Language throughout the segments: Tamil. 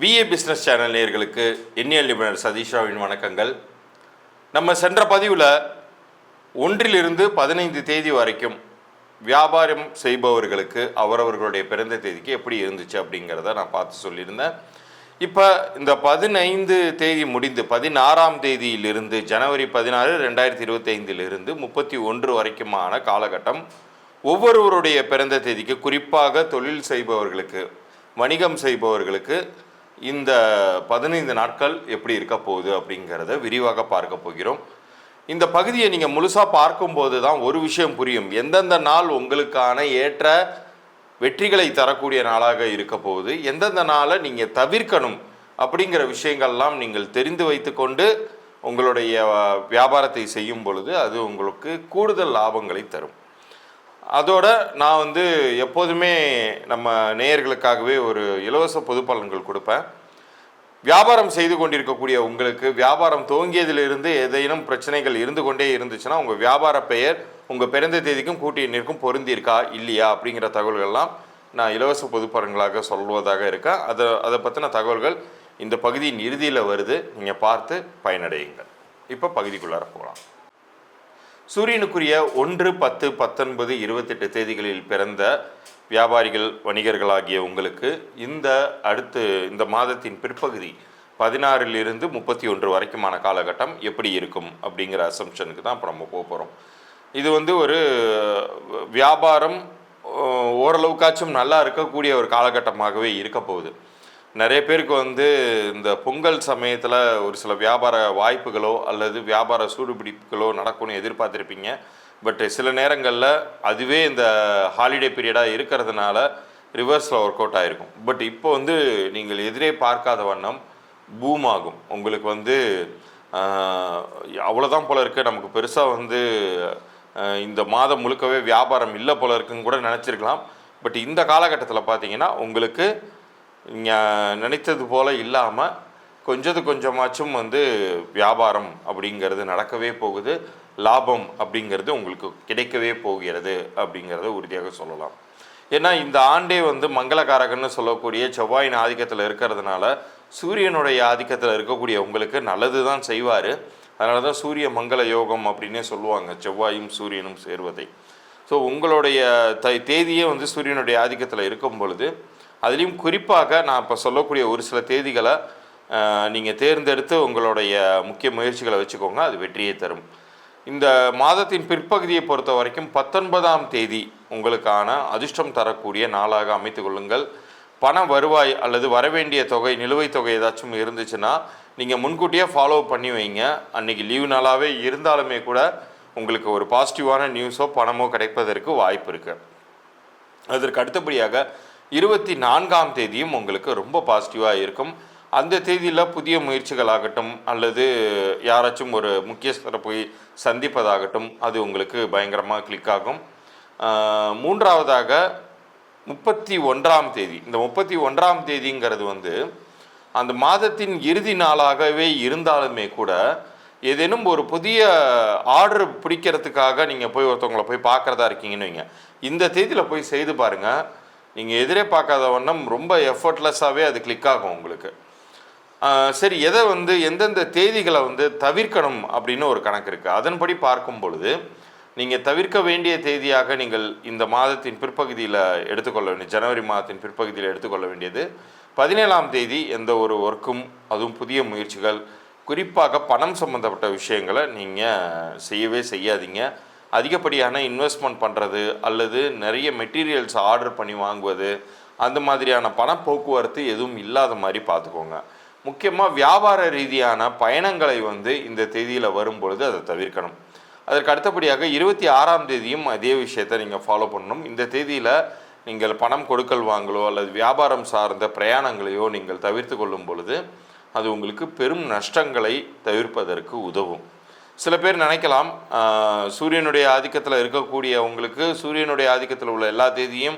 விஏ பிஸ்னஸ் சேனல் நேயர்களுக்கு எண்ணியல் நிபுணர் சதீஷ்ராவின் வணக்கங்கள். நம்ம சென்ற பதிவில் 1 to 15 தேதி வரைக்கும் வியாபாரம் செய்பவர்களுக்கு அவரவர்களுடைய பிறந்த தேதிக்கு எப்படி இருந்துச்சு அப்படிங்கிறத நான் பார்த்து சொல்லியிருந்தேன். இப்போ இந்த 15 தேதி முடிந்து 16ஆம் தேதியிலிருந்து ஜனவரி 16, 2025 31 வரைக்குமான காலகட்டம் ஒவ்வொருவருடைய பிறந்த தேதிக்கு, குறிப்பாக தொழில் செய்பவர்களுக்கு, வணிகம் செய்பவர்களுக்கு இந்த 15 நாட்கள் எப்படி இருக்க போகுது அப்படிங்கிறத விரிவாக பார்க்க போகிறோம். இந்த பகுதியை நீங்கள் முழுசாக பார்க்கும்போது தான் ஒரு விஷயம் புரியும். எந்தெந்த நாள் உங்களுக்கான ஏற்ற வெற்றிகளை தரக்கூடிய நாளாக இருக்க போகுது, எந்தெந்த நாளை நீங்கள் தவிர்க்கணும் அப்படிங்கிற விஷயங்கள்லாம் நீங்கள் தெரிந்து வைத்து கொண்டு உங்களுடைய வியாபாரத்தை செய்யும் பொழுது அது உங்களுக்கு கூடுதல் லாபங்களை தரும். அதோட நான் எப்போதுமே நம்ம நேயர்களுக்காகவே ஒரு இலவச பொது பலன்கள் கொடுப்பேன். வியாபாரம் செய்து கொண்டிருக்கக்கூடிய உங்களுக்கு வியாபாரம் துவங்கியதிலிருந்து ஏதேனும் பிரச்சனைகள் இருந்து கொண்டே இருந்துச்சுன்னா உங்கள் வியாபார பெயர் உங்கள் பிறந்த தேதிக்கும் கூட்டிய எண்ணிற்கும் பொருந்திருக்கா இல்லையா அப்படிங்கிற தகவல்கள்லாம் நான் இலவச பொது பலன்களாக சொல்வதாக இருக்கேன். அதை பற்றின தகவல்கள் இந்த பகுதியின் இறுதியில் வருது, நீங்கள் பார்த்து பயனடையுங்கள். இப்போ பகுதிக்குள்ளார போகலாம். சூரியனுக்குரிய 1, 10, 19, 28 தேதிகளில் பிறந்த வியாபாரிகள், வணிகர்களாகிய உங்களுக்கு இந்த மாதத்தின் பிற்பகுதி 16 to 31 வரைக்குமான காலகட்டம் எப்படி இருக்கும் அப்படிங்கிற அசம்ஷனுக்கு தான் இப்போ நம்ம போக போகிறோம். இது ஒரு வியாபாரம் ஓரளவுக்காச்சும் நல்லா இருக்கக்கூடிய ஒரு காலகட்டமாகவே இருக்க போகுது. நிறைய பேருக்கு இந்த பொங்கல் சமயத்தில் ஒரு சில வியாபார வாய்ப்புகளோ அல்லது வியாபார சூடுபிடிப்புகளோ நடக்கும்னு எதிர்பார்த்துருப்பீங்க. பட் சில நேரங்களில் அதுவே இந்த ஹாலிடே பீரியடாக இருக்கிறதுனால ரிவர்ஸில் ஒர்க் அவுட் ஆகிருக்கும். பட் இப்போ நீங்கள் எதிரே பார்க்காத வண்ணம் பூம் ஆகும். உங்களுக்கு அவ்வளோதான் போல இருக்குது, நமக்கு பெருசாக இந்த மாதம் முழுக்கவே வியாபாரம் இல்லை போல இருக்குன்னு கூட நினச்சிருக்கலாம். பட் இந்த காலகட்டத்தில் பார்த்தீங்கன்னா உங்களுக்கு நினைத்தது போல் இல்லாமல் கொஞ்சமாச்சும் வியாபாரம் அப்படிங்கிறது நடக்கவே போகுது, லாபம் அப்படிங்கிறது உங்களுக்கு கிடைக்கவே போகிறது அப்படிங்கிறத உறுதியாக சொல்லலாம். ஏன்னா இந்த ஆண்டே மங்களகாரகன்னு சொல்லக்கூடிய செவ்வாயின் ஆதிக்கத்தில் இருக்கிறதுனால சூரியனுடைய ஆதிக்கத்தில் இருக்கக்கூடிய உங்களுக்கு நல்லது தான் செய்வார். அதனால தான் சூரிய மங்கள யோகம் அப்படின்னே சொல்லுவாங்க, செவ்வாயும் சூரியனும் சேர்வதை. ஸோ உங்களுடைய தேதியே சூரியனுடைய ஆதிக்கத்தில் இருக்கும் பொழுது, அதுலேயும் குறிப்பாக நான் இப்போ சொல்லக்கூடிய ஒரு சில தேதிகளை நீங்கள் தேர்ந்தெடுத்து உங்களுடைய முக்கிய முயற்சிகளை வச்சுக்கோங்க, அது வெற்றியை தரும். இந்த மாதத்தின் பிற்பகுதியை பொறுத்த வரைக்கும் 19ஆம் தேதி உங்களுக்கான அதிர்ஷ்டம் தரக்கூடிய நாளாக அமைத்து கொள்ளுங்கள். பண வருவாய் அல்லது வரவேண்டிய தொகை, நிலுவைத் தொகை ஏதாச்சும் இருந்துச்சுன்னா நீங்கள் முன்கூட்டியே ஃபாலோ பண்ணி வைங்க. அன்றைக்கி லீவ் நாளாகவே இருந்தாலுமே கூட உங்களுக்கு ஒரு பாசிட்டிவான நியூஸோ பணமோ கிடைப்பதற்கு வாய்ப்பு இருக்குது. அதற்கு அடுத்தபடியாக 24ஆம் தேதியும் உங்களுக்கு ரொம்ப பாசிட்டிவாக இருக்கும். அந்த தேதியில் புதிய முயற்சிகளாகட்டும் அல்லது யாராச்சும் ஒரு முக்கியஸ்தரை போய் சந்திப்பதாகட்டும் அது உங்களுக்கு பயங்கரமாக கிளிக் ஆகும். மூன்றாவதாக 31ஆம் தேதி. இந்த 31ஆம் தேதிங்கிறது அந்த மாதத்தின் இறுதி நாளாகவே இருந்தாலுமே கூட ஏதேனும் ஒரு புதிய ஆர்டர் பிடிக்கிறதுக்காக நீங்கள் போய் ஒருத்தவங்களை போய் பார்க்குறதா இருக்கீங்கன்னு வைங்க, இந்த தேதியில் போய் செய்து பாருங்கள். நீங்கள் எதிரே பார்க்காத வண்ணம் ரொம்ப எஃபர்ட்லெஸ்ஸாகவே அது கிளிக் ஆகும் உங்களுக்கு. சரி, எந்தெந்த தேதிகளை தவிர்க்கணும் அப்படின்னு ஒரு கணக்கு இருக்குது. அதன்படி பார்க்கும் பொழுது நீங்கள் தவிர்க்க வேண்டிய தேதியாக நீங்கள் இந்த மாதத்தின் பிற்பகுதியில் எடுத்துக்கொள்ள வேண்டிய, ஜனவரி மாதத்தின் பிற்பகுதியில் எடுத்துக்கொள்ள வேண்டியது 17ஆம் தேதி. எந்த ஒரு ஒர்க்கும், அதுவும் புதிய முயற்சிகள், குறிப்பாக பணம் சம்மந்தப்பட்ட விஷயங்களை நீங்கள் செய்யவே செய்யாதீங்க. அதிகப்படியான இன்வெஸ்ட்மெண்ட் பண்ணுறது அல்லது நிறைய மெட்டீரியல்ஸ் ஆர்டர் பண்ணி வாங்குவது, அந்த மாதிரியான பணப்போக்குவரத்து எதுவும் இல்லாத மாதிரி பார்த்துக்கோங்க. முக்கியமாக வியாபார ரீதியான பயணங்களை இந்த தேதியில் வரும்பொழுது அதை தவிர்க்கணும். அதற்கு அடுத்தபடியாக 26ஆம் தேதியும் அதே விஷயத்தை நீங்கள் ஃபாலோ பண்ணணும். இந்த தேதியில் நீங்கள் பணம் கொடுக்கல் வாங்கலோ அல்லது வியாபாரம் சார்ந்த பிரயாணங்களையோ நீங்கள் தவிர்த்து கொள்ளும் பொழுது அது உங்களுக்கு பெரும் நஷ்டங்களை தவிர்ப்பதற்கு உதவும். சில பேர் நினைக்கலாம், சூரியனுடைய ஆதிக்கத்தில் இருக்கக்கூடிய உங்களுக்கு சூரியனுடைய ஆதிக்கத்தில் உள்ள எல்லா தேதியும்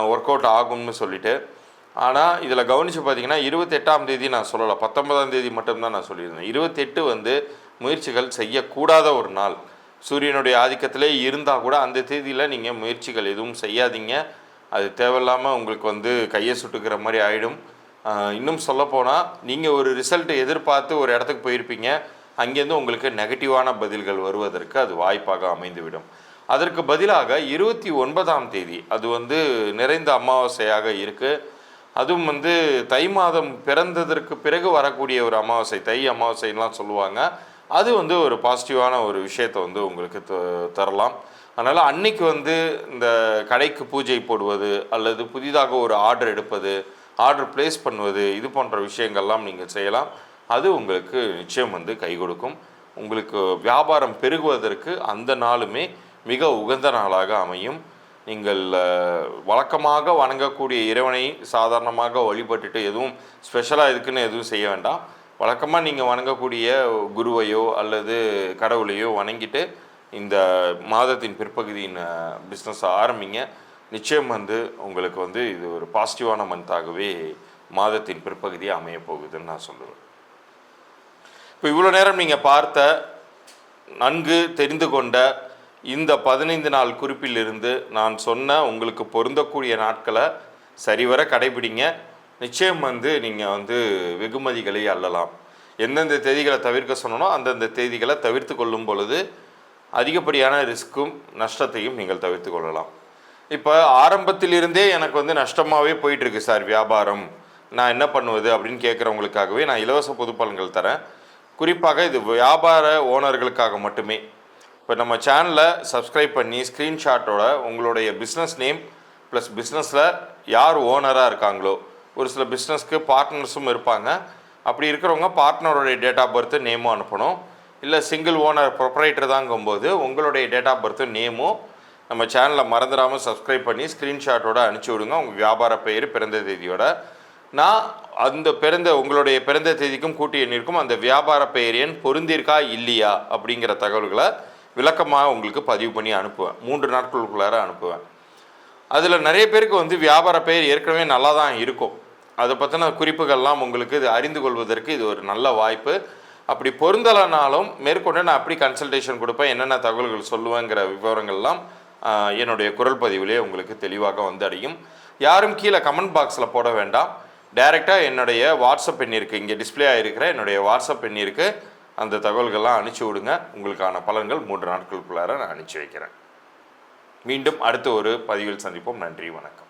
ஒர்க் அவுட் ஆகும்னு சொல்லிட்டு. ஆனால் இதில் கவனித்து பார்த்தீங்கன்னா 28ஆம் தேதி நான் சொல்லலை, 19ஆம் தேதி மட்டும்தான் நான் சொல்லியிருந்தேன். 28 முயற்சிகள் செய்யக்கூடாத ஒரு நாள். சூரியனுடைய ஆதிக்கத்திலே இருந்தால் கூட அந்த தேதியில் நீங்கள் முயற்சிகள் எதுவும் செய்யாதீங்க. அது தேவையில்லாமல் உங்களுக்கு கையை சுட்டுக்கிற மாதிரி ஆகிடும். இன்னும் சொல்லப்போனால் நீங்கள் ஒரு ரிசல்ட்டை எதிர்பார்த்து ஒரு இடத்துக்கு போயிருப்பீங்க, அங்கேருந்து உங்களுக்கு நெகட்டிவான பதில்கள் வருவதற்கு அது வாய்ப்பாக அமைந்துவிடும். அதற்கு பதிலாக 29ஆம் தேதி அது நிறைந்த அமாவாசையாக இருக்குது. அதுவும் தை மாதம் பிறந்ததற்கு பிறகு வரக்கூடிய ஒரு அமாவாசை, தை அமாவாசைலாம் சொல்லுவாங்க. அது ஒரு பாசிட்டிவான ஒரு விஷயத்தை உங்களுக்கு தரலாம். அதனால் அன்னைக்கு இந்த கடைக்கு பூஜை போடுவது அல்லது புதிதாக ஒரு ஆர்டர் எடுப்பது, ஆர்டர் பிளேஸ் பண்ணுவது, இது போன்ற விஷயங்கள்லாம் நீங்கள் செய்யலாம். அது உங்களுக்கு நிச்சயம் கை கொடுக்கும். உங்களுக்கு வியாபாரம் பெருகுவதற்கு அந்த நாளுமே மிக உகந்த நாளாக அமையும். நீங்கள் வழக்கமாக வணங்கக்கூடிய இறைவனை சாதாரணமாக வழிபட்டுட்டு எதுவும் ஸ்பெஷலாக இதுக்குன்னு எதுவும் செய்ய வேண்டாம். வழக்கமாக நீங்கள் வணங்கக்கூடிய குருவையோ அல்லது கடவுளையோ வணங்கிட்டு இந்த மாதத்தின் பிற்பகுதியின் பிஸ்னஸை ஆரம்பிங்க. நிச்சயம் உங்களுக்கு இது ஒரு பாசிட்டிவான மந்தாகவே மாதத்தின் பிற்பகுதியை அமைய போகுதுன்னு நான் சொல்லுவேன். இப்போ இவ்வளோ நேரம் நீங்கள் பார்த்த, நன்கு தெரிந்து கொண்ட இந்த 15 நாள் குறிப்பிலிருந்து நான் சொன்ன உங்களுக்கு பொருந்தக்கூடிய நாட்களை சரிவர கடைபிடிங்க. நிச்சயம் நீங்கள் வெகுமதிகளை அள்ளலாம். எந்தெந்த தேதிகளை தவிர்க்க சொன்னனோ அந்தந்த தேதிகளை தவிர்த்து கொள்ளும் பொழுது அதிகப்படியான ரிஸ்க்கும் நஷ்டத்தையும் நீங்கள் தவிர்த்து கொள்ளலாம். இப்போ ஆரம்பத்திலிருந்தே எனக்கு நஷ்டமாகவே போயிட்டுருக்கு சார் வியாபாரம், நான் என்ன பண்ணுவது அப்படின்னு கேட்குறவங்களுக்காகவே நான் இலவச பொது பலன்கள் தரேன். குறிப்பாக இது வியாபார ஓனர்களுக்காக மட்டுமே. இப்போ நம்ம சேனலை சப்ஸ்கிரைப் பண்ணி ஸ்க்ரீன்ஷாட்டோட உங்களுடைய பிஸ்னஸ் நேம் ப்ளஸ் பிஸ்னஸில் யார் ஓனராக இருக்காங்களோ, ஒரு சில பிஸ்னஸ்க்கு பார்ட்னர்ஸும் இருப்பாங்க, அப்படி இருக்கிறவங்க பார்ட்னருடைய டேட் ஆஃப் பர்த்து நேமும் அனுப்பணும். இல்லை சிங்கிள் ஓனர் ப்ரொப்ரைட்டர் தாங்கும்போது உங்களுடைய டேட் ஆஃப் பர்த்து நேமும் நம்ம சேனலை மறந்துடாமல் சப்ஸ்கிரைப் பண்ணி ஸ்க்ரீன்ஷாட்டோட அனுப்பிச்சி விடுங்க, உங்கள் வியாபார பெயர், பிறந்த தேதியோட. நான் அந்த உங்களுடைய பிறந்த தேதிக்கும் கூட்டி எண்ணிருக்கும் அந்த வியாபார பெயர் எண் பொருந்திருக்கா இல்லையா அப்படிங்கிற தகவல்களை விளக்கமாக உங்களுக்கு பதிவு பண்ணி அனுப்புவேன். 3 நாட்களுக்குள்ளார அனுப்புவேன். அதில் நிறைய பேருக்கு வியாபார பெயர் ஏற்கனவே நல்லா தான் இருக்கும். அதை பற்றின குறிப்புகள்லாம் உங்களுக்கு இது அறிந்து கொள்வதற்கு இது ஒரு நல்ல வாய்ப்பு. அப்படி பொருந்தலைனாலும் மேற்கொண்டு நான் அப்படி கன்சல்டேஷன் கொடுப்பேன், என்னென்ன தகவல்கள் சொல்லுவேங்கிற விவரங்கள்லாம் என்னுடைய குரல் பதிவிலே உங்களுக்கு தெளிவாக அடையும். யாரும் கீழே கமெண்ட் பாக்ஸில் போட வேண்டாம். டைரெக்டாக என்னுடைய வாட்ஸ்அப் எண்ணிற்கு, இங்கே டிஸ்பிளே ஆகிருக்கிற என்னுடைய வாட்ஸ்அப் எண்ணிற்கு அந்த தகவல்கள்லாம் அனுப்பிச்சி விடுங்க. உங்களுக்கான பலன்கள் 3 நாட்களுக்குள்ளார நான் அனுப்பிச்சி வைக்கிறேன். மீண்டும் அடுத்த ஒரு பதிவில் சந்திப்போம். நன்றி, வணக்கம்.